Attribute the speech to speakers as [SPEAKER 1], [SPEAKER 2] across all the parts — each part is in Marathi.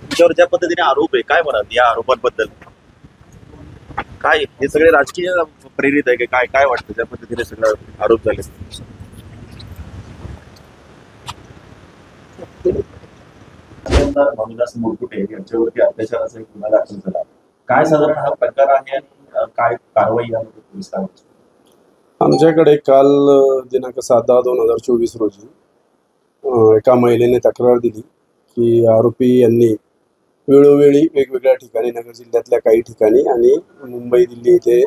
[SPEAKER 1] तुमच्यावर ज्या पद्धतीने आरोप आहे, काय म्हणाल या आरोपांबद्दल? काय हे सगळे राजकीय प्रेरित आहे की काय? काय वाटतं ज्या पद्धतीने सगळे आरोप झाले? भानुदास मुरकुटे यांच्यावरती अत्याचाराचा एक गुन्हा दाखल झाला. काय साधारण हा प्रकार आहे आणि काय कारवाई यामध्ये पोलीस काय करतात?
[SPEAKER 2] आमच्याकडे काल दिनांक 7/10/2024 रोजी एका महिलेने तक्रार दिली की आरोपी यांनी वेळोवेळी वेगवेगळ्या ठिकाणी नगर जिल्ह्यातल्या काही ठिकाणी आणि मुंबई दिल्ली इथे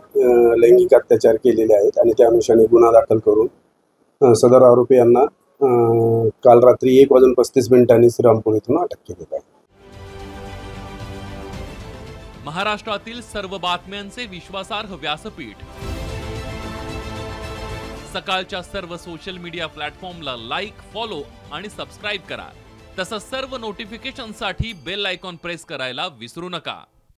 [SPEAKER 2] लैंगिक अत्याचार केलेले आहेत आणि त्या अनुषंगाने गुन्हा दाखल करून सदर आरोपी यांना काल रात्री 1:35 श्रीरामपूर इथून अटक केलेली आहे.
[SPEAKER 3] महाराष्ट्रातील सर्व बातम्यांचे विश्वासार्ह व्यासपीठ सकाळच्या सर्व सोशल मीडिया प्लॅटफॉर्मला लाईक, फॉलो आणि सबस्क्राईब करा. तसंच सर्व नोटिफिकेशनसाठी बेल आयकॉन प्रेस करायला विसरू नका.